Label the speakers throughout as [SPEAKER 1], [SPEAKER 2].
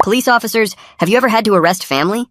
[SPEAKER 1] Police officers, have you ever had to arrest family?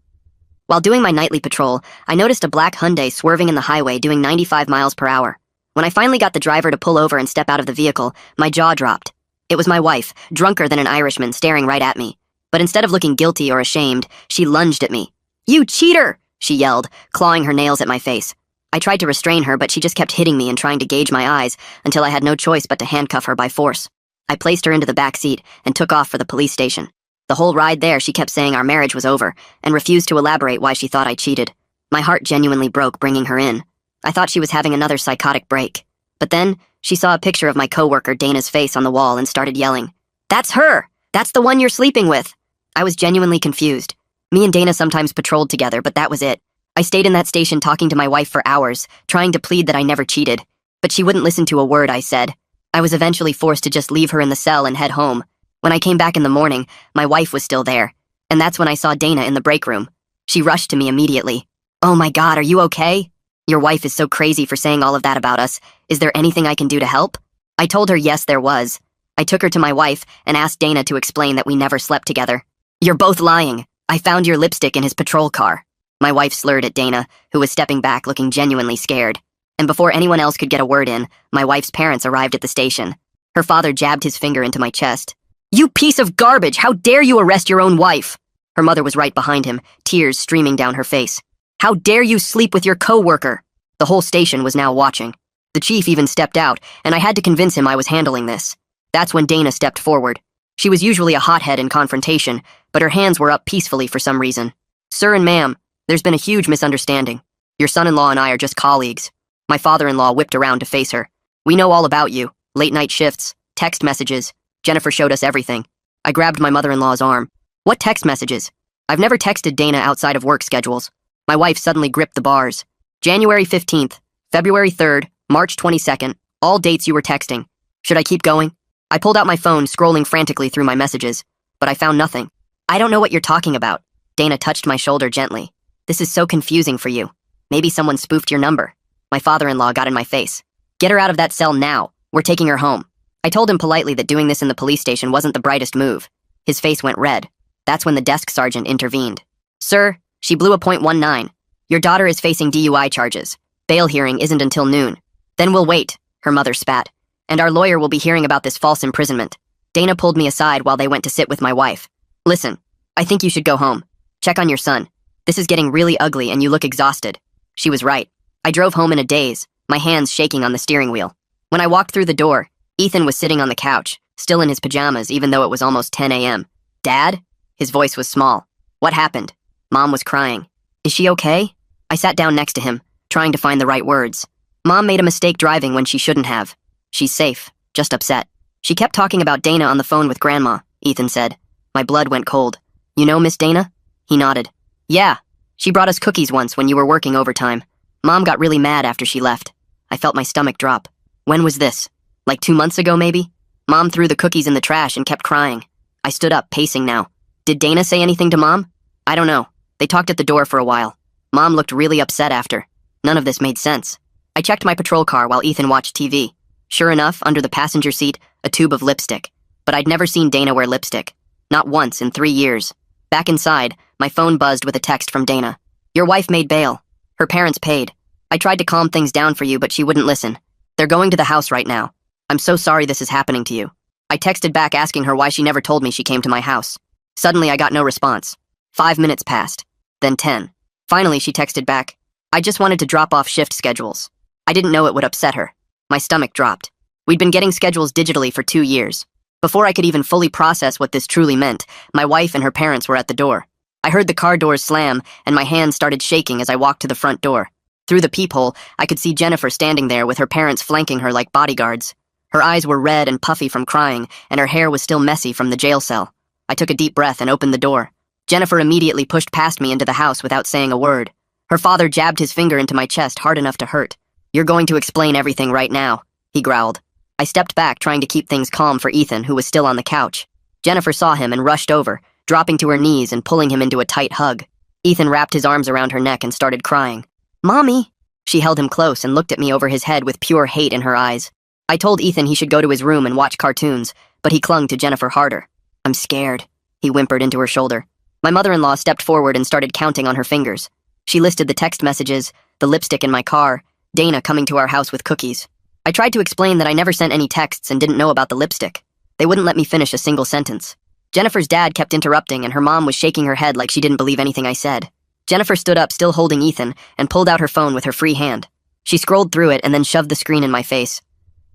[SPEAKER 1] While doing my nightly patrol, I noticed a black Hyundai swerving in the highway doing 95 miles per hour. When I finally got the driver to pull over and step out of the vehicle, my jaw dropped. It was my wife, drunker than an Irishman, staring right at me. But instead of looking guilty or ashamed, she lunged at me. "You cheater!" she yelled, clawing her nails at my face. I tried to restrain her, but she just kept hitting me and trying to gauge my eyes until I had no choice but to handcuff her by force. I placed her into the back seat and took off for the police station. The whole ride there, she kept saying our marriage was over and refused to elaborate why she thought I cheated. My heart genuinely broke bringing her in. I thought she was having another psychotic break. But then, she saw a picture of my coworker Dana's face on the wall and started yelling, "That's her! That's the one you're sleeping with!" I was genuinely confused. Me and Dana sometimes patrolled together, but that was it. I stayed in that station talking to my wife for hours, trying to plead that I never cheated. But she wouldn't listen to a word I said. I was eventually forced to just leave her in the cell and head home. When I came back in the morning, my wife was still there. And that's when I saw Dana in the break room. She rushed to me immediately. "Oh my God, are you okay? Your wife is so crazy for saying all of that about us. Is there anything I can do to help?" I told her yes, there was. I took her to my wife and asked Dana to explain that we never slept together. "You're both lying. I found your lipstick in his patrol car." My wife slurred at Dana, who was stepping back looking genuinely scared. And before anyone else could get a word in, my wife's parents arrived at the station. Her father jabbed his finger into my chest. "You piece of garbage! How dare you arrest your own wife?" Her mother was right behind him, tears streaming down her face. "How dare you sleep with your co-worker?" The whole station was now watching. The chief even stepped out, and I had to convince him I was handling this. That's when Dana stepped forward. She was usually a hothead in confrontation, but her hands were up peacefully for some reason. "Sir and ma'am, there's been a huge misunderstanding. Your son-in-law and I are just colleagues." My father-in-law whipped around to face her. "We know all about you. Late-night shifts, text messages. Jennifer showed us everything." I grabbed my mother-in-law's arm. "What text messages? I've never texted Dana outside of work schedules." My wife suddenly gripped the bars. "January 15th, February 3rd, March 22nd, all dates you were texting. Should I keep going?" I pulled out my phone, scrolling frantically through my messages, but I found nothing. "I don't know what you're talking about." Dana touched my shoulder gently. "This is so confusing for you. Maybe someone spoofed your number." My father-in-law got in my face. "Get her out of that cell now. We're taking her home." I told him politely that doing this in the police station wasn't the brightest move. His face went red. That's when the desk sergeant intervened. "Sir, she blew a .19. Your daughter is facing DUI charges. Bail hearing isn't until noon." "Then we'll wait," her mother spat. "And our lawyer will be hearing about this false imprisonment." Dana pulled me aside while they went to sit with my wife. "Listen, I think you should go home. Check on your son. This is getting really ugly and you look exhausted." She was right. I drove home in a daze, my hands shaking on the steering wheel. When I walked through the door, Ethan was sitting on the couch, still in his pajamas even though it was almost 10 a.m. "Dad?" His voice was small. "What happened?" Mom was crying. "Is she okay?" I sat down next to him, trying to find the right words. "Mom made a mistake driving when she shouldn't have. She's safe, just upset." "She kept talking about Dana on the phone with Grandma," Ethan said. My blood went cold. "You know Miss Dana?" He nodded. "Yeah, she brought us cookies once when you were working overtime. Mom got really mad after she left." I felt my stomach drop. "When was this? Like 2 months ago, maybe?" "Mom threw the cookies in the trash and kept crying." I stood up, pacing now. "Did Dana say anything to Mom?" "I don't know. They talked at the door for a while. Mom looked really upset after." None of this made sense. I checked my patrol car while Ethan watched TV. Sure enough, under the passenger seat, a tube of lipstick. But I'd never seen Dana wear lipstick. Not once in 3 years. Back inside, my phone buzzed with a text from Dana. "Your wife made bail. Her parents paid. I tried to calm things down for you, but she wouldn't listen. They're going to the house right now. I'm so sorry this is happening to you." I texted back asking her why she never told me she came to my house. Suddenly, I got no response. 5 minutes passed. Then 10. Finally, she texted back. "I just wanted to drop off shift schedules." I didn't know it would upset her. My stomach dropped. We'd been getting schedules digitally for 2 years. Before I could even fully process what this truly meant, my wife and her parents were at the door. I heard the car doors slam, and my hands started shaking as I walked to the front door. Through the peephole, I could see Jennifer standing there with her parents flanking her like bodyguards. Her eyes were red and puffy from crying, and her hair was still messy from the jail cell. I took a deep breath and opened the door. Jennifer immediately pushed past me into the house without saying a word. Her father jabbed his finger into my chest hard enough to hurt. "You're going to explain everything right now," he growled. I stepped back, trying to keep things calm for Ethan, who was still on the couch. Jennifer saw him and rushed over, dropping to her knees and pulling him into a tight hug. Ethan wrapped his arms around her neck and started crying. "Mommy!" She held him close and looked at me over his head with pure hate in her eyes. I told Ethan he should go to his room and watch cartoons, but he clung to Jennifer harder. "I'm scared." he whimpered into her shoulder. My mother-in-law stepped forward and started counting on her fingers. She listed the text messages, the lipstick in my car, Dana coming to our house with cookies. I tried to explain that I never sent any texts and didn't know about the lipstick. They wouldn't let me finish a single sentence. Jennifer's dad kept interrupting, and her mom was shaking her head like she didn't believe anything I said. Jennifer stood up, still holding Ethan, and pulled out her phone with her free hand. She scrolled through it and then shoved the screen in my face.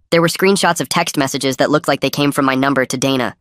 [SPEAKER 1] There were screenshots of text messages that looked like they came from my number to Dana.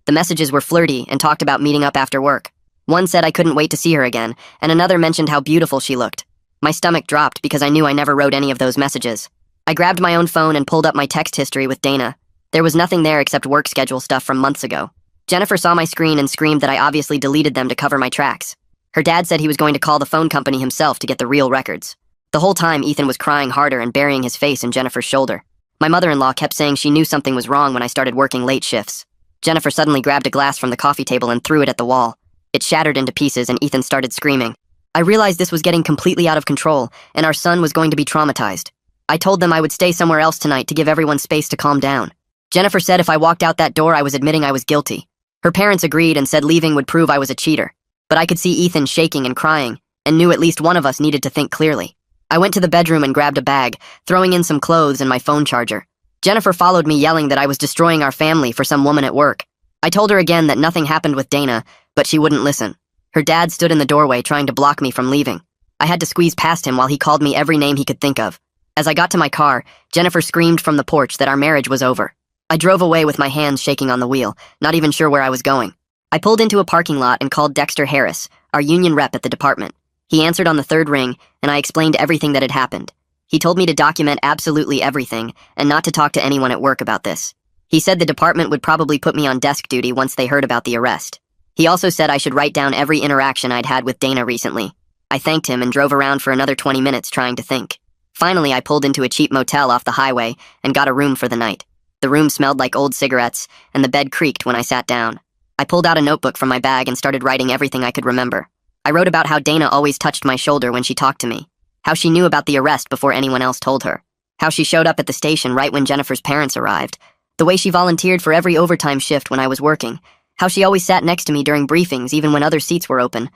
[SPEAKER 1] The messages were flirty and talked about meeting up after work. One said I couldn't wait to see her again, and another mentioned how beautiful she looked. My stomach dropped because I knew I never wrote any of those messages. I grabbed my own phone and pulled up my text history with Dana. There was nothing there except work schedule stuff from months ago. Jennifer saw my screen and screamed that I obviously deleted them to cover my tracks. Her dad said he was going to call the phone company himself to get the real records. The whole time, Ethan was crying harder and burying his face in Jennifer's shoulder. My mother-in-law kept saying she knew something was wrong when I started working late shifts. Jennifer suddenly grabbed a glass from the coffee table and threw it at the wall. It shattered into pieces and Ethan started screaming. I realized this was getting completely out of control, and our son was going to be traumatized. I told them I would stay somewhere else tonight to give everyone space to calm down. Jennifer said if I walked out that door, I was admitting I was guilty. Her parents agreed and said leaving would prove I was a cheater. But I could see Ethan shaking and crying, and knew at least one of us needed to think clearly. I went to the bedroom and grabbed a bag, throwing in some clothes and my phone charger. Jennifer followed me, yelling that I was destroying our family for some woman at work. I told her again that nothing happened with Dana, but she wouldn't listen. Her dad stood in the doorway trying to block me from leaving. I had to squeeze past him while he called me every name he could think of. As I got to my car, Jennifer screamed from the porch that our marriage was over. I drove away with my hands shaking on the wheel, not even sure where I was going. I pulled into a parking lot and called Dexter Harris, our union rep at the department. He answered on the third ring, and I explained everything that had happened. He told me to document absolutely everything, and not to talk to anyone at work about this. He said the department would probably put me on desk duty once they heard about the arrest. He also said I should write down every interaction I'd had with Dana recently. I thanked him and drove around for another 20 minutes trying to think. Finally, I pulled into a cheap motel off the highway and got a room for the night. The room smelled like old cigarettes, and the bed creaked when I sat down. I pulled out a notebook from my bag and started writing everything I could remember. I wrote about how Dana always touched my shoulder when she talked to me, how she knew about the arrest before anyone else told her, how she showed up at the station right when Jennifer's parents arrived, the way she volunteered for every overtime shift when I was working, how she always sat next to me during briefings even when other seats were open.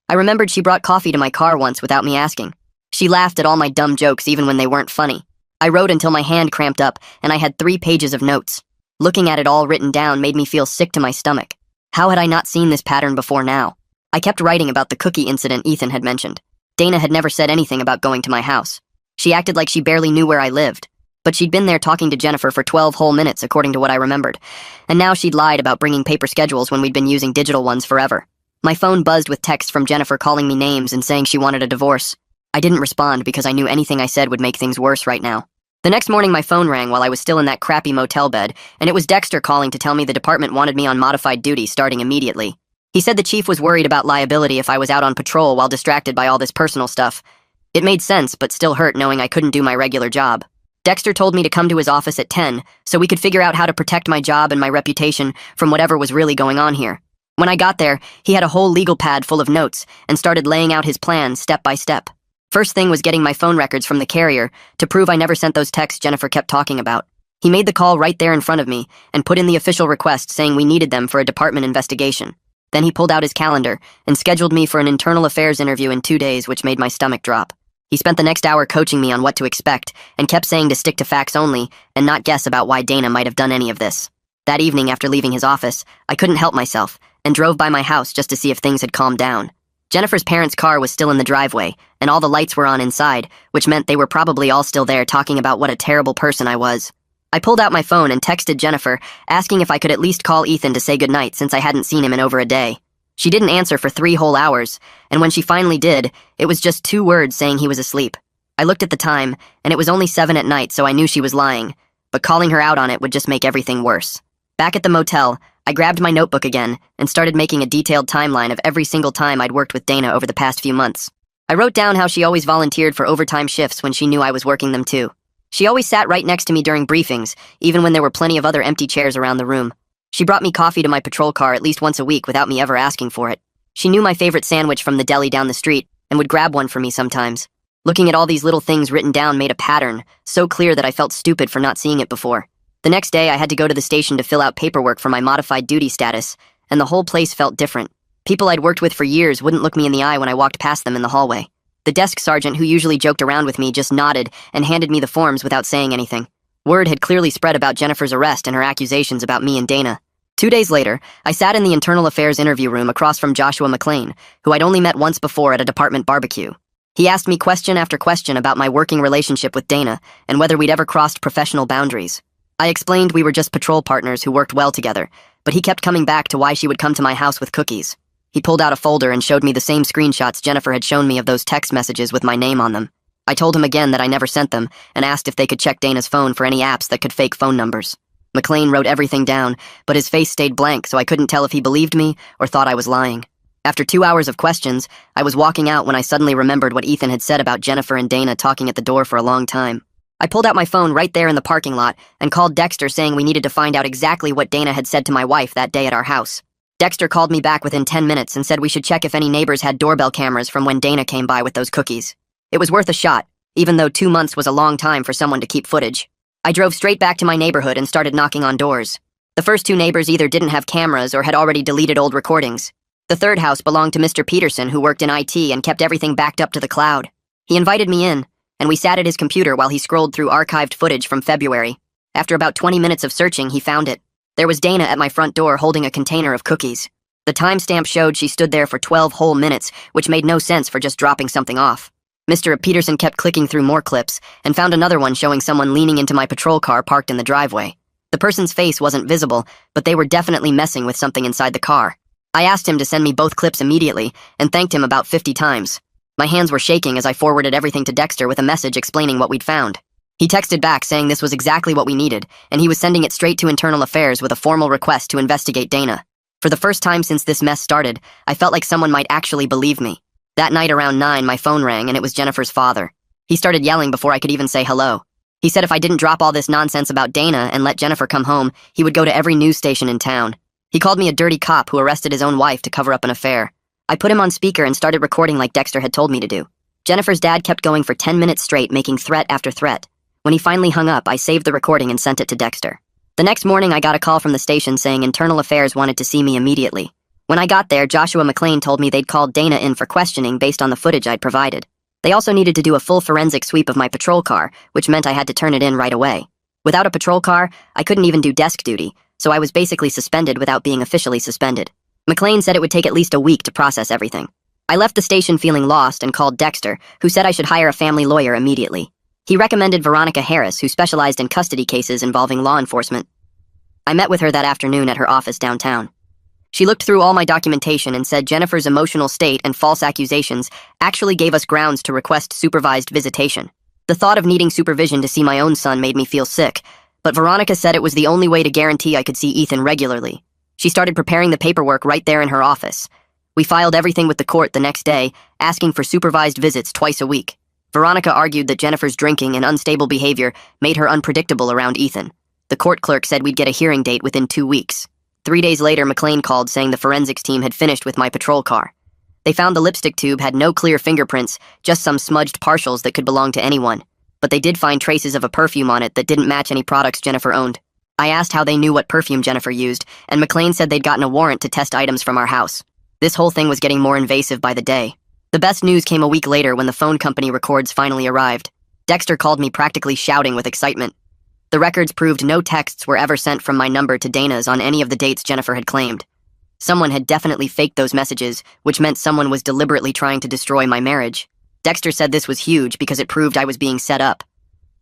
[SPEAKER 1] I remembered she brought coffee to my car once without me asking. She laughed at all my dumb jokes even when they weren't funny. I wrote until my hand cramped up and I had 3 pages of notes. Looking at it all written down made me feel sick to my stomach. How had I not seen this pattern before now? I kept writing about the cookie incident Ethan had mentioned. Dana had never said anything about going to my house. She acted like she barely knew where I lived. But she'd been there talking to Jennifer for 12 whole minutes according to what I remembered. And now she'd lied about bringing paper schedules when we'd been using digital ones forever. My phone buzzed with texts from Jennifer calling me names and saying she wanted a divorce. I didn't respond because I knew anything I said would make things worse right now. The next morning my phone rang while I was still in that crappy motel bed, and it was Dexter calling to tell me the department wanted me on modified duty starting immediately. He said the chief was worried about liability if I was out on patrol while distracted by all this personal stuff. It made sense, but still hurt knowing I couldn't do my regular job. Dexter told me to come to his office at 10 so we could figure out how to protect my job and my reputation from whatever was really going on here. When I got there, he had a whole legal pad full of notes and started laying out his plan step by step. First thing was getting my phone records from the carrier to prove I never sent those texts Jennifer kept talking about. He made the call right there in front of me and put in the official request saying we needed them for a department investigation. Then he pulled out his calendar and scheduled me for an internal affairs interview in 2 days, which made my stomach drop. He spent the next hour coaching me on what to expect and kept saying to stick to facts only and not guess about why Dana might have done any of this. That evening, after leaving his office, I couldn't help myself and drove by my house just to see if things had calmed down. Jennifer's parents' car was still in the driveway, and all the lights were on inside, which meant they were probably all still there talking about what a terrible person I was. I pulled out my phone and texted Jennifer, asking if I could at least call Ethan to say goodnight since I hadn't seen him in over a day. She didn't answer for 3 whole hours, and when she finally did, it was just 2 words saying he was asleep. I looked at the time, and it was only 7 at night, so I knew she was lying, but calling her out on it would just make everything worse. Back at the motel, I grabbed my notebook again and started making a detailed timeline of every single time I'd worked with Dana over the past few months. I wrote down how she always volunteered for overtime shifts when she knew I was working them too. She always sat right next to me during briefings, even when there were plenty of other empty chairs around the room. She brought me coffee to my patrol car at least once a week without me ever asking for it. She knew my favorite sandwich from the deli down the street and would grab one for me sometimes. Looking at all these little things written down made a pattern, so clear that I felt stupid for not seeing it before. The next day, I had to go to the station to fill out paperwork for my modified duty status, and the whole place felt different. People I'd worked with for years wouldn't look me in the eye when I walked past them in the hallway. The desk sergeant who usually joked around with me just nodded and handed me the forms without saying anything. Word had clearly spread about Jennifer's arrest and her accusations about me and Dana. 2 days later, I sat in the Internal Affairs interview room across from Joshua McClain, who I'd only met once before at a department barbecue. He asked me question after question about my working relationship with Dana and whether we'd ever crossed professional boundaries. I explained we were just patrol partners who worked well together, but he kept coming back to why she would come to my house with cookies. He pulled out a folder and showed me the same screenshots Jennifer had shown me of those text messages with my name on them. I told him again that I never sent them and asked if they could check Dana's phone for any apps that could fake phone numbers. McClain wrote everything down, but his face stayed blank, so I couldn't tell if he believed me or thought I was lying. After 2 hours of questions, I was walking out when I suddenly remembered what Ethan had said about Jennifer and Dana talking at the door for a long time. I pulled out my phone right there in the parking lot and called Dexter saying we needed to find out exactly what Dana had said to my wife that day at our house. Dexter called me back within 10 minutes and said we should check if any neighbors had doorbell cameras from when Dana came by with those cookies. It was worth a shot, even though 2 months was a long time for someone to keep footage. I drove straight back to my neighborhood and started knocking on doors. The first 2 neighbors either didn't have cameras or had already deleted old recordings. The third house belonged to Mr. Peterson, who worked in IT and kept everything backed up to the cloud. He invited me in, and we sat at his computer while he scrolled through archived footage from February. After about 20 minutes of searching, he found it. There was Dana at my front door holding a container of cookies. The timestamp showed she stood there for 12 whole minutes, which made no sense for just dropping something off. Mr. Peterson kept clicking through more clips and found another one showing someone leaning into my patrol car parked in the driveway. The person's face wasn't visible, but they were definitely messing with something inside the car. I asked him to send me both clips immediately and thanked him about 50 times. My hands were shaking as I forwarded everything to Dexter with a message explaining what we'd found. He texted back saying this was exactly what we needed, and he was sending it straight to Internal Affairs with a formal request to investigate Dana. For the first time since this mess started, I felt like someone might actually believe me. That night around 9, my phone rang and it was Jennifer's father. He started yelling before I could even say hello. He said if I didn't drop all this nonsense about Dana and let Jennifer come home, he would go to every news station in town. He called me a dirty cop who arrested his own wife to cover up an affair. I put him on speaker and started recording like Dexter had told me to do. Jennifer's dad kept going for 10 minutes straight, making threat after threat. When he finally hung up, I saved the recording and sent it to Dexter. The next morning, I got a call from the station saying Internal Affairs wanted to see me immediately. When I got there, Joshua McClain told me they'd called Dana in for questioning based on the footage I'd provided. They also needed to do a full forensic sweep of my patrol car, which meant I had to turn it in right away. Without a patrol car, I couldn't even do desk duty, so I was basically suspended without being officially suspended. McClain said it would take at least a week to process everything. I left the station feeling lost and called Dexter, who said I should hire a family lawyer immediately. He recommended Veronica Harris, who specialized in custody cases involving law enforcement. I met with her that afternoon at her office downtown. She looked through all my documentation and said Jennifer's emotional state and false accusations actually gave us grounds to request supervised visitation. The thought of needing supervision to see my own son made me feel sick, but Veronica said it was the only way to guarantee I could see Ethan regularly. She started preparing the paperwork right there in her office. We filed everything with the court the next day, asking for supervised visits twice a week. Veronica argued that Jennifer's drinking and unstable behavior made her unpredictable around Ethan. The court clerk said we'd get a hearing date within 2 weeks. 3 days later, McClain called saying the forensics team had finished with my patrol car. They found the lipstick tube had no clear fingerprints, just some smudged partials that could belong to anyone. But they did find traces of a perfume on it that didn't match any products Jennifer owned. I asked how they knew what perfume Jennifer used, and McClain said they'd gotten a warrant to test items from our house. This whole thing was getting more invasive by the day. The best news came a week later when the phone company records finally arrived. Dexter called me practically shouting with excitement. The records proved no texts were ever sent from my number to Dana's on any of the dates Jennifer had claimed. Someone had definitely faked those messages, which meant someone was deliberately trying to destroy my marriage. Dexter said this was huge because it proved I was being set up.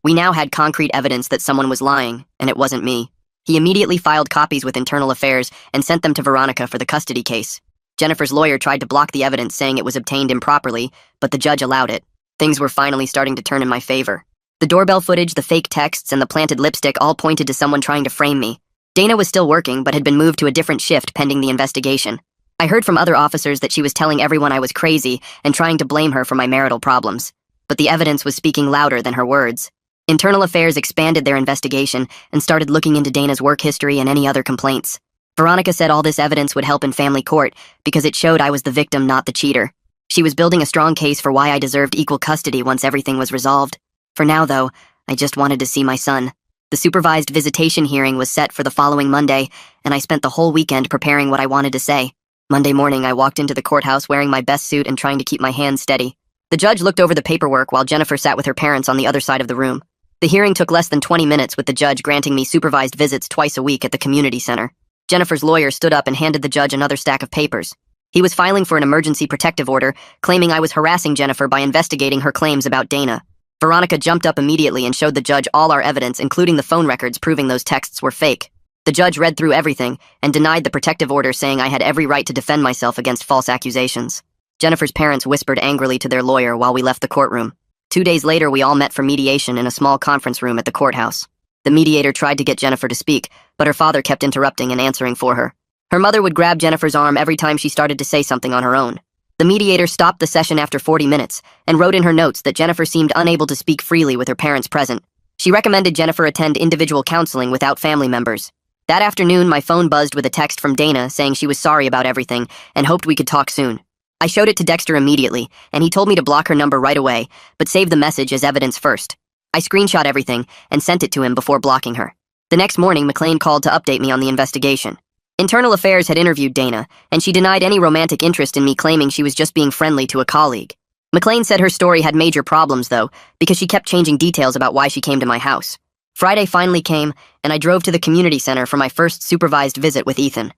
[SPEAKER 1] We now had concrete evidence that someone was lying, and it wasn't me. He immediately filed copies with Internal Affairs and sent them to Veronica for the custody case. Jennifer's lawyer tried to block the evidence, saying it was obtained improperly, but the judge allowed it. Things were finally starting to turn in my favor. The doorbell footage, the fake texts, and the planted lipstick all pointed to someone trying to frame me. Dana was still working, but had been moved to a different shift pending the investigation. I heard from other officers that she was telling everyone I was crazy and trying to blame her for my marital problems. But the evidence was speaking louder than her words. Internal Affairs expanded their investigation and started looking into Dana's work history and any other complaints. Veronica said all this evidence would help in family court because it showed I was the victim, not the cheater. She was building a strong case for why I deserved equal custody once everything was resolved. For now, though, I just wanted to see my son. The supervised visitation hearing was set for the following Monday, and I spent the whole weekend preparing what I wanted to say. Monday morning, I walked into the courthouse wearing my best suit and trying to keep my hands steady. The judge looked over the paperwork while Jennifer sat with her parents on the other side of the room. The hearing took less than 20 minutes, with the judge granting me supervised visits twice a week at the community center. Jennifer's lawyer stood up and handed the judge another stack of papers. He was filing for an emergency protective order, claiming I was harassing Jennifer by investigating her claims about Dana. Veronica jumped up immediately and showed the judge all our evidence, including the phone records proving those texts were fake. The judge read through everything and denied the protective order, saying I had every right to defend myself against false accusations. Jennifer's parents whispered angrily to their lawyer while we left the courtroom. 2 days later, we all met for mediation in a small conference room at the courthouse. The mediator tried to get Jennifer to speak, but her father kept interrupting and answering for her. Her mother would grab Jennifer's arm every time she started to say something on her own. The mediator stopped the session after 40 minutes and wrote in her notes that Jennifer seemed unable to speak freely with her parents present. She recommended Jennifer attend individual counseling without family members. That afternoon, my phone buzzed with a text from Dana saying she was sorry about everything and hoped we could talk soon. I showed it to Dexter immediately, and he told me to block her number right away, but save the message as evidence first. I screenshot everything and sent it to him before blocking her. The next morning, McLean called to update me on the investigation. Internal Affairs had interviewed Dana, and she denied any romantic interest in me, claiming she was just being friendly to a colleague. McLean said her story had major problems, though, because she kept changing details about why she came to my house. Friday finally came, and I drove to the community center for my first supervised visit with Ethan.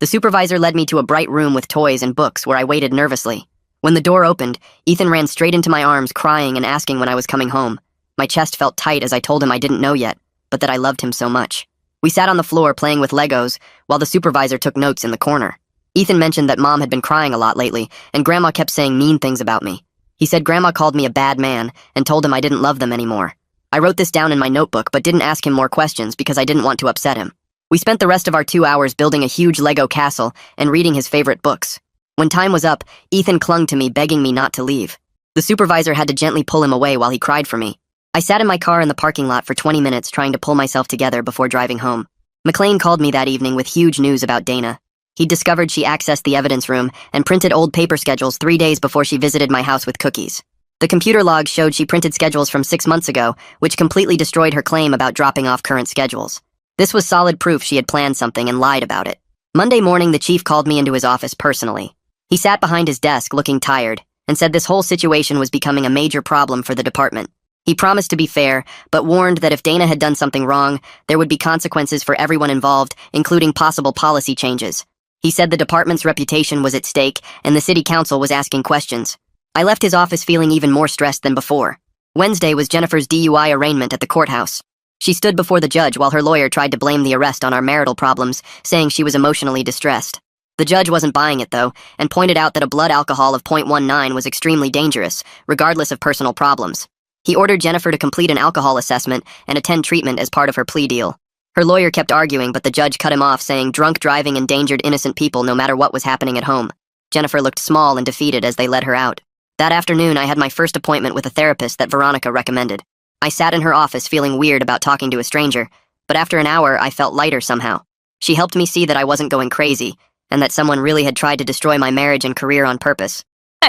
[SPEAKER 1] The supervisor led me to a bright room with toys and books where I waited nervously. When the door opened, Ethan ran straight into my arms, crying and asking when I was coming home. My chest felt tight as I told him I didn't know yet, but that I loved him so much. We sat on the floor playing with Legos while the supervisor took notes in the corner. Ethan mentioned that Mom had been crying a lot lately, and Grandma kept saying mean things about me. He said Grandma called me a bad man and told him I didn't love them anymore. I wrote this down in my notebook but didn't ask him more questions because I didn't want to upset him. We spent the rest of our 2 hours building a huge Lego castle and reading his favorite books. When time was up, Ethan clung to me, begging me not to leave. The supervisor had to gently pull him away while he cried for me. I sat in my car in the parking lot for 20 minutes trying to pull myself together before driving home. McLean called me that evening with huge news about Dana. He discovered she accessed the evidence room and printed old paper schedules 3 days before she visited my house with cookies. The computer logs showed she printed schedules from 6 months ago, which completely destroyed her claim about dropping off current schedules. This was solid proof she had planned something and lied about it. Monday morning, the chief called me into his office personally. He sat behind his desk looking tired and said this whole situation was becoming a major problem for the department. He promised to be fair, but warned that if Dana had done something wrong, there would be consequences for everyone involved, including possible policy changes. He said the department's reputation was at stake, and the city council was asking questions. I left his office feeling even more stressed than before. Wednesday was Jennifer's DUI arraignment at the courthouse. She stood before the judge while her lawyer tried to blame the arrest on our marital problems, saying she was emotionally distressed. The judge wasn't buying it, though, and pointed out that a blood alcohol of 0.19 was extremely dangerous, regardless of personal problems. He ordered Jennifer to complete an alcohol assessment and attend treatment as part of her plea deal. Her lawyer kept arguing, but the judge cut him off, saying drunk driving endangered innocent people no matter what was happening at home. Jennifer looked small and defeated as they led her out. That afternoon, I had my first appointment with a therapist that Veronica recommended. I sat in her office feeling weird about talking to a stranger, but after an hour, I felt lighter somehow. She helped me see that I wasn't going crazy, and that someone really had tried to destroy my marriage and career on purpose.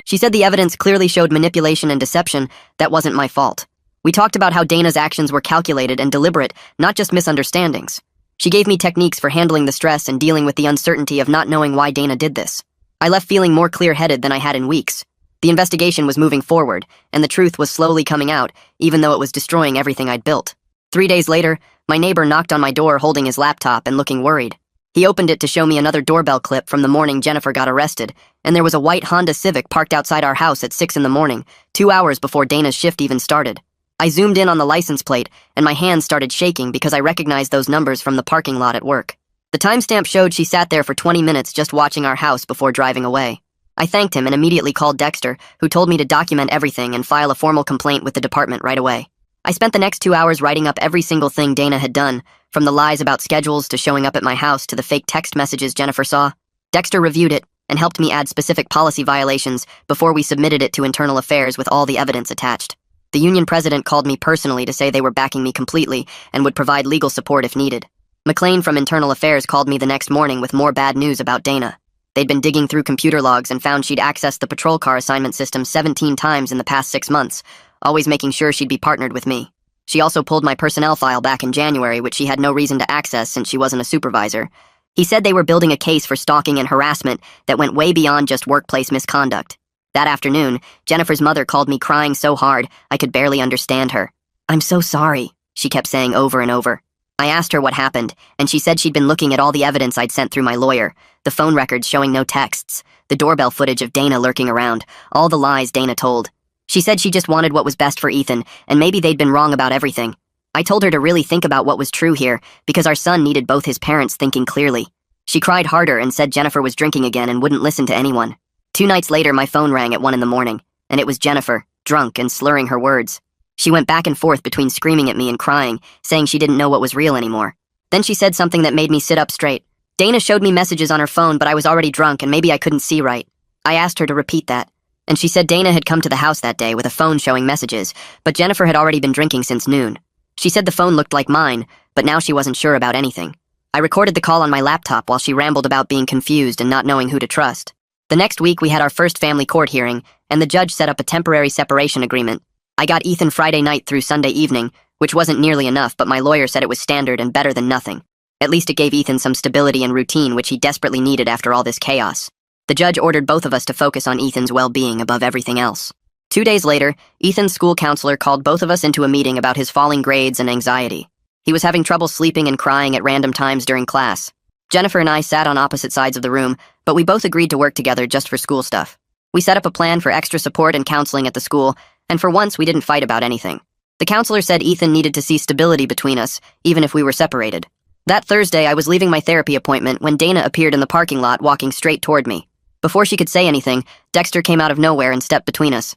[SPEAKER 1] She said the evidence clearly showed manipulation and deception. That wasn't my fault. We talked about how Dana's actions were calculated and deliberate, not just misunderstandings. She gave me techniques for handling the stress and dealing with the uncertainty of not knowing why Dana did this. I left feeling more clear-headed than I had in weeks. The investigation was moving forward, and the truth was slowly coming out, even though it was destroying everything I'd built. 3 days later, my neighbor knocked on my door holding his laptop and looking worried. He opened it to show me another doorbell clip from the morning Jennifer got arrested, and there was a white Honda Civic parked outside our house at 6 in the morning, 2 hours before Dana's shift even started. I zoomed in on the license plate, and my hands started shaking because I recognized those numbers from the parking lot at work. The timestamp showed she sat there for 20 minutes just watching our house before driving away. I thanked him and immediately called Dexter, who told me to document everything and file a formal complaint with the department right away. I spent the next 2 hours writing up every single thing Dana had done, from the lies about schedules to showing up at my house to the fake text messages Jennifer saw. Dexter reviewed it and helped me add specific policy violations before we submitted it to Internal Affairs with all the evidence attached. The union president called me personally to say they were backing me completely and would provide legal support if needed. McLean from Internal Affairs called me the next morning with more bad news about Dana. They'd been digging through computer logs and found she'd accessed the patrol car assignment system 17 times in the past 6 months, always making sure she'd be partnered with me. She also pulled my personnel file back in January, which she had no reason to access since she wasn't a supervisor. He said they were building a case for stalking and harassment that went way beyond just workplace misconduct. That afternoon, Jennifer's mother called me crying so hard I could barely understand her. "I'm so sorry," she kept saying over and over. I asked her what happened, and she said she'd been looking at all the evidence I'd sent through my lawyer, the phone records showing no texts, the doorbell footage of Dana lurking around, all the lies Dana told. She said she just wanted what was best for Ethan, and maybe they'd been wrong about everything. I told her to really think about what was true here, because our son needed both his parents thinking clearly. She cried harder and said Jennifer was drinking again and wouldn't listen to anyone. 2 nights later, my phone rang at 1 in the morning, and it was Jennifer, drunk and slurring her words. She went back and forth between screaming at me and crying, saying she didn't know what was real anymore. Then she said something that made me sit up straight. "Dana showed me messages on her phone, but I was already drunk and maybe I couldn't see right." I asked her to repeat that, and she said Dana had come to the house that day with a phone showing messages, but Jennifer had already been drinking since noon. She said the phone looked like mine, but now she wasn't sure about anything. I recorded the call on my laptop while she rambled about being confused and not knowing who to trust. The next week, we had our first family court hearing, and the judge set up a temporary separation agreement. I got Ethan Friday night through Sunday evening, which wasn't nearly enough, but my lawyer said it was standard and better than nothing. At least it gave Ethan some stability and routine, which he desperately needed after all this chaos. The judge ordered both of us to focus on Ethan's well-being above everything else. 2 days later, Ethan's school counselor called both of us into a meeting about his falling grades and anxiety. He was having trouble sleeping and crying at random times during class. Jennifer and I sat on opposite sides of the room, but we both agreed to work together just for school stuff. We set up a plan for extra support and counseling at the school, and for once we didn't fight about anything. The counselor said Ethan needed to see stability between us, even if we were separated. That Thursday, I was leaving my therapy appointment when Dana appeared in the parking lot walking straight toward me. Before she could say anything, Dexter came out of nowhere and stepped between us.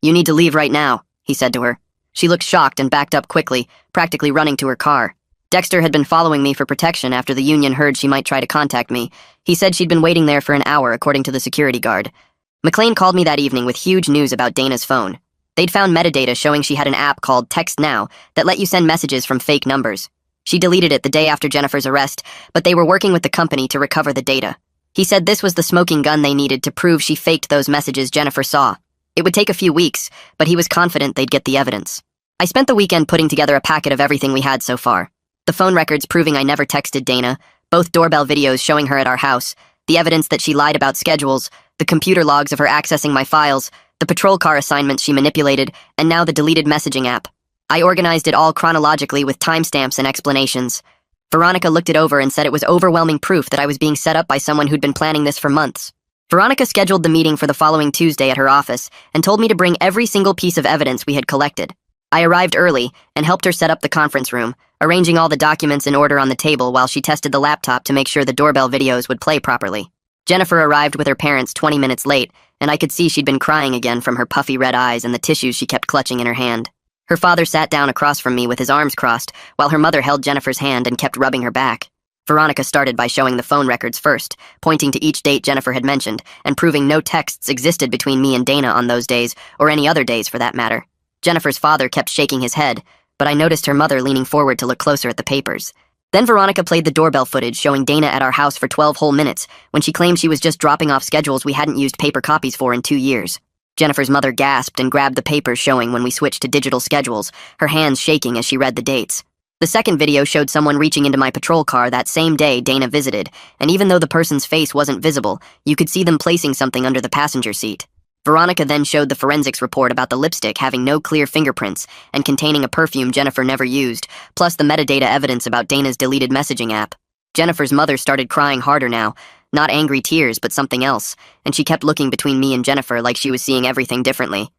[SPEAKER 1] "You need to leave right now," he said to her. She looked shocked and backed up quickly, practically running to her car. Dexter had been following me for protection after the union heard she might try to contact me. He said she'd been waiting there for an hour, according to the security guard. McLean called me that evening with huge news about Dana's phone. They'd found metadata showing she had an app called Text Now that let you send messages from fake numbers. She deleted it the day after Jennifer's arrest, but they were working with the company to recover the data. He said this was the smoking gun they needed to prove she faked those messages Jennifer saw. It would take a few weeks, but he was confident they'd get the evidence. I spent the weekend putting together a packet of everything we had so far. The phone records proving I never texted Dana, both doorbell videos showing her at our house, the evidence that she lied about schedules, the computer logs of her accessing my files, the patrol car assignments she manipulated, and now the deleted messaging app. I organized it all chronologically with timestamps and explanations. Veronica looked it over and said it was overwhelming proof that I was being set up by someone who'd been planning this for months. Veronica scheduled the meeting for the following Tuesday at her office and told me to bring every single piece of evidence we had collected. I arrived early and helped her set up the conference room, arranging all the documents in order on the table while she tested the laptop to make sure the doorbell videos would play properly. Jennifer arrived with her parents 20 minutes late, and I could see she'd been crying again from her puffy red eyes and the tissues she kept clutching in her hand. Her father sat down across from me with his arms crossed, while her mother held Jennifer's hand and kept rubbing her back. Veronica started by showing the phone records first, pointing to each date Jennifer had mentioned, and proving no texts existed between me and Dana on those days, or any other days for that matter. Jennifer's father kept shaking his head, but I noticed her mother leaning forward to look closer at the papers. Then Veronica played the doorbell footage showing Dana at our house for 12 whole minutes, when she claimed she was just dropping off schedules we hadn't used paper copies for in 2 years. Jennifer's mother gasped and grabbed the papers showing when we switched to digital schedules, her hands shaking as she read the dates. The second video showed someone reaching into my patrol car that same day Dana visited, and even though the person's face wasn't visible, you could see them placing something under the passenger seat. Veronica then showed the forensics report about the lipstick having no clear fingerprints and containing a perfume Jennifer never used, plus the metadata evidence about Dana's deleted messaging app. Jennifer's mother started crying harder now, not angry tears but something else, and she kept looking between me and Jennifer like she was seeing everything differently.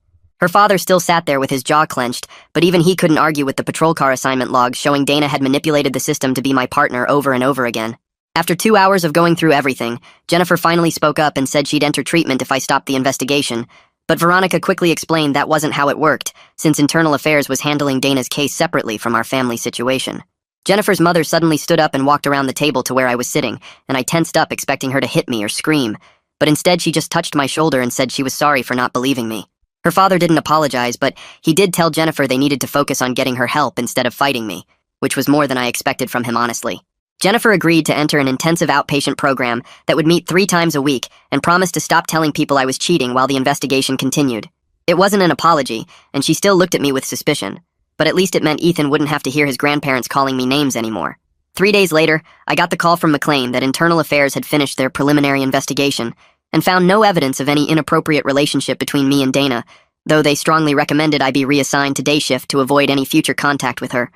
[SPEAKER 1] Her father still sat there with his jaw clenched, but even he couldn't argue with the patrol car assignment logs showing Dana had manipulated the system to be my partner over and over again. After 2 hours of going through everything, Jennifer finally spoke up and said she'd enter treatment if I stopped the investigation, but Veronica quickly explained that wasn't how it worked, since Internal Affairs was handling Dana's case separately from our family situation. Jennifer's mother suddenly stood up and walked around the table to where I was sitting, and I tensed up expecting her to hit me or scream, but instead she just touched my shoulder and said she was sorry for not believing me. Her father didn't apologize, but he did tell Jennifer they needed to focus on getting her help instead of fighting me, which was more than I expected from him, honestly. Jennifer agreed to enter an intensive outpatient program that would meet 3 times a week and promised to stop telling people I was cheating while the investigation continued. It wasn't an apology, and she still looked at me with suspicion. but at least it meant Ethan wouldn't have to hear his grandparents calling me names anymore. 3 days later, I got the call from McLean that Internal Affairs had finished their preliminary investigation and found no evidence of any inappropriate relationship between me and Dana, though they strongly recommended I be reassigned to day shift to avoid any future contact with her.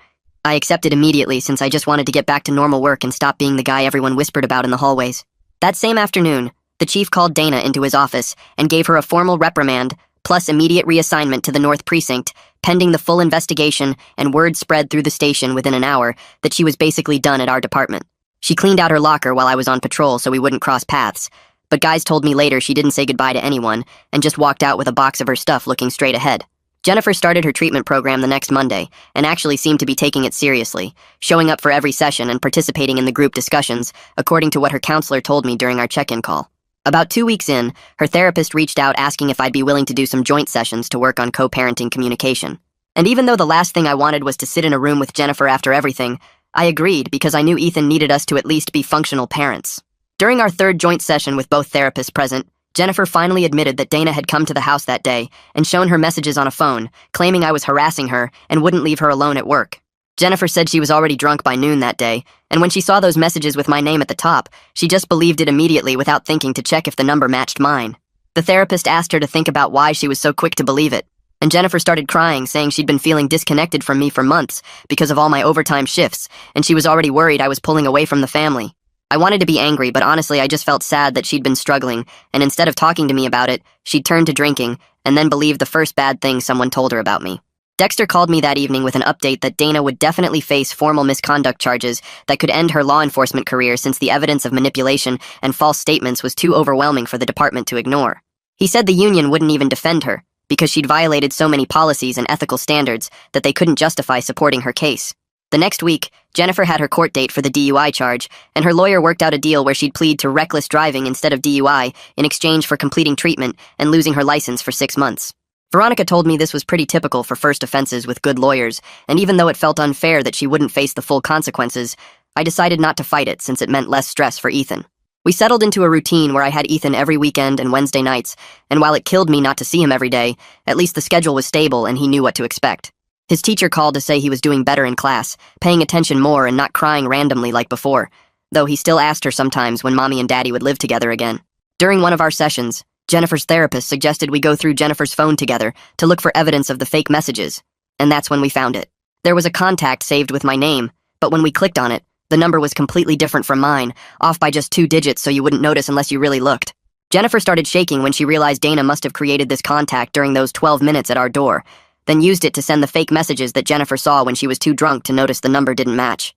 [SPEAKER 1] I accepted immediately since I just wanted to get back to normal work and stop being the guy everyone whispered about in the hallways. That same afternoon, the chief called Dana into his office and gave her a formal reprimand plus immediate reassignment to the North Precinct, pending the full investigation, and word spread through the station within an hour that she was basically done at our department. She cleaned out her locker while I was on patrol so we wouldn't cross paths, but guys told me later she didn't say goodbye to anyone and just walked out with a box of her stuff looking straight ahead. Jennifer started her treatment program the next Monday and actually seemed to be taking it seriously, showing up for every session and participating in the group discussions, according to what her counselor told me during our check-in call. About 2 weeks in, her therapist reached out asking if I'd be willing to do some joint sessions to work on co-parenting communication. And even though the last thing I wanted was to sit in a room with Jennifer after everything, I agreed because I knew Ethan needed us to at least be functional parents. During our third joint session with both therapists present, Jennifer finally admitted that Dana had come to the house that day and shown her messages on a phone, claiming I was harassing her and wouldn't leave her alone at work. Jennifer said she was already drunk by noon that day, and when she saw those messages with my name at the top, she just believed it immediately without thinking to check if the number matched mine. The therapist asked her to think about why she was so quick to believe it, and Jennifer started crying, saying she'd been feeling disconnected from me for months because of all my overtime shifts, and she was already worried I was pulling away from the family. I wanted to be angry, but honestly I just felt sad that she'd been struggling, and instead of talking to me about it, she'd turned to drinking, and then believed the first bad thing someone told her about me. Dexter called me that evening with an update that Dana would definitely face formal misconduct charges that could end her law enforcement career since the evidence of manipulation and false statements was too overwhelming for the department to ignore. He said the union wouldn't even defend her because she'd violated so many policies and ethical standards that they couldn't justify supporting her case. The next week, Jennifer had her court date for the DUI charge, and her lawyer worked out a deal where she'd plead to reckless driving instead of DUI in exchange for completing treatment and losing her license for 6 months. Veronica told me this was pretty typical for first offenses with good lawyers, and even though it felt unfair that she wouldn't face the full consequences, I decided not to fight it since it meant less stress for Ethan. We settled into a routine where I had Ethan every weekend and Wednesday nights, and while it killed me not to see him every day, at least the schedule was stable and he knew what to expect. His teacher called to say he was doing better in class, paying attention more and not crying randomly like before, though he still asked her sometimes when Mommy and Daddy would live together again. During one of our sessions, Jennifer's therapist suggested we go through Jennifer's phone together to look for evidence of the fake messages, and that's when we found it. There was a contact saved with my name, but when we clicked on it, the number was completely different from mine, off by just 2 digits so you wouldn't notice unless you really looked. Jennifer started shaking when she realized Dana must have created this contact during those 12 minutes at our door, then used it to send the fake messages that Jennifer saw when she was too drunk to notice the number didn't match.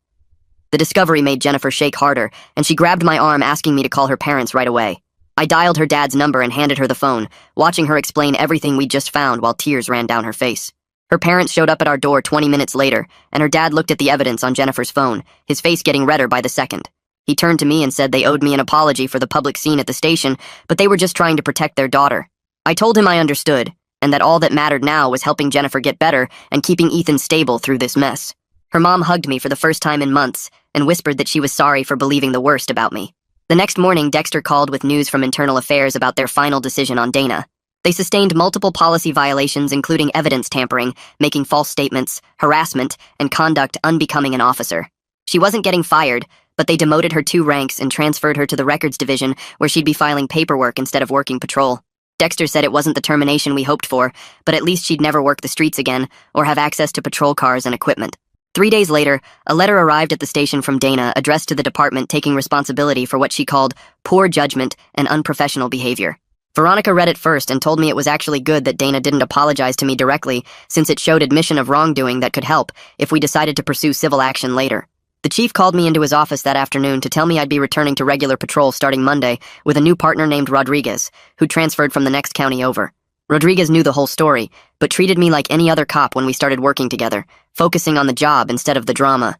[SPEAKER 1] The discovery made Jennifer shake harder, and she grabbed my arm asking me to call her parents right away. I dialed her dad's number and handed her the phone, watching her explain everything we'd just found while tears ran down her face. Her parents showed up at our door 20 minutes later, and her dad looked at the evidence on Jennifer's phone, his face getting redder by the second. He turned to me and said they owed me an apology for the public scene at the station, but they were just trying to protect their daughter. I told him I understood, and that all that mattered now was helping Jennifer get better and keeping Ethan stable through this mess. Her mom hugged me for the first time in months and whispered that she was sorry for believing the worst about me. The next morning, Dexter called with news from Internal Affairs about their final decision on Dana. They sustained multiple policy violations including evidence tampering, making false statements, harassment, and conduct unbecoming an officer. She wasn't getting fired, but they demoted her 2 ranks and transferred her to the records division where she'd be filing paperwork instead of working patrol. Dexter said it wasn't the termination we hoped for, but at least she'd never work the streets again or have access to patrol cars and equipment. 3 days later, a letter arrived at the station from Dana addressed to the department taking responsibility for what she called poor judgment and unprofessional behavior. Veronica read it first and told me it was actually good that Dana didn't apologize to me directly since it showed admission of wrongdoing that could help if we decided to pursue civil action later. The chief called me into his office that afternoon to tell me I'd be returning to regular patrol starting Monday with a new partner named Rodriguez, who transferred from the next county over. Rodriguez knew the whole story, but treated me like any other cop when we started working together, focusing on the job instead of the drama.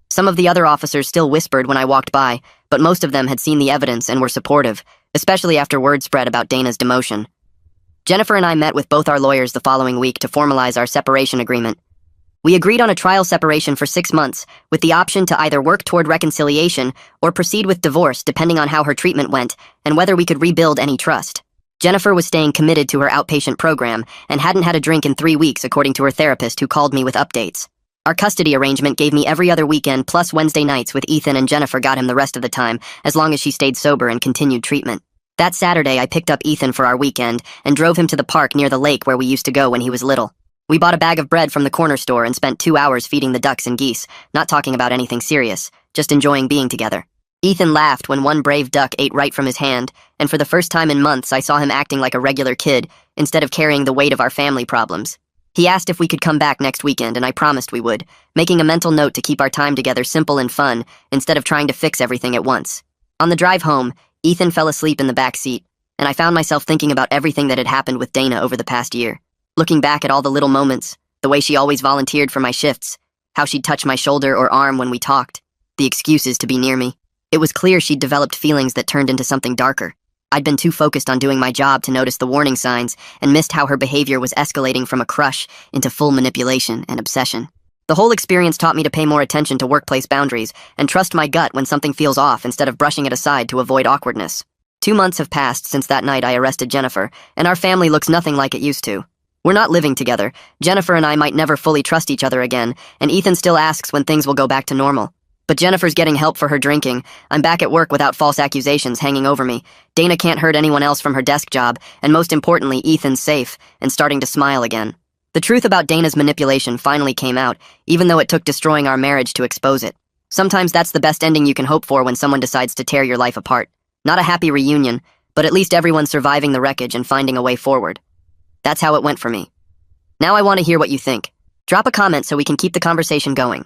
[SPEAKER 1] Some of the other officers still whispered when I walked by, but most of them had seen the evidence and were supportive, especially after word spread about Dana's demotion. Jennifer and I met with both our lawyers the following week to formalize our separation agreement. We agreed on a trial separation for 6 months, with the option to either work toward reconciliation or proceed with divorce depending on how her treatment went and whether we could rebuild any trust. Jennifer was staying committed to her outpatient program and hadn't had a drink in 3 weeks, according to her therapist, who called me with updates. Our custody arrangement gave me every other weekend plus Wednesday nights with Ethan, and Jennifer got him the rest of the time, as long as she stayed sober and continued treatment. That Saturday, I picked up Ethan for our weekend and drove him to the park near the lake where we used to go when he was little. We bought a bag of bread from the corner store and spent 2 hours feeding the ducks and geese, not talking about anything serious, just enjoying being together. Ethan laughed when one brave duck ate right from his hand, and for the first time in months I saw him acting like a regular kid instead of carrying the weight of our family problems. He asked if we could come back next weekend, and I promised we would, making a mental note to keep our time together simple and fun instead of trying to fix everything at once. On the drive home, Ethan fell asleep in the back seat, and I found myself thinking about everything that had happened with Dana over the past year. Looking back at all the little moments, the way she always volunteered for my shifts, how she'd touch my shoulder or arm when we talked, the excuses to be near me. It was clear she'd developed feelings that turned into something darker. I'd been too focused on doing my job to notice the warning signs and missed how her behavior was escalating from a crush into full manipulation and obsession. The whole experience taught me to pay more attention to workplace boundaries and trust my gut when something feels off instead of brushing it aside to avoid awkwardness. 2 months have passed since that night I arrested Jennifer, and our family looks nothing like it used to. We're not living together. Jennifer and I might never fully trust each other again, and Ethan still asks when things will go back to normal. But Jennifer's getting help for her drinking. I'm back at work without false accusations hanging over me. Dana can't hurt anyone else from her desk job, and most importantly, Ethan's safe and starting to smile again. The truth about Dana's manipulation finally came out, even though it took destroying our marriage to expose it. Sometimes that's the best ending you can hope for when someone decides to tear your life apart. Not a happy reunion, but at least everyone's surviving the wreckage and finding a way forward. That's how it went for me. Now I want to hear what you think. Drop a comment so we can keep the conversation going.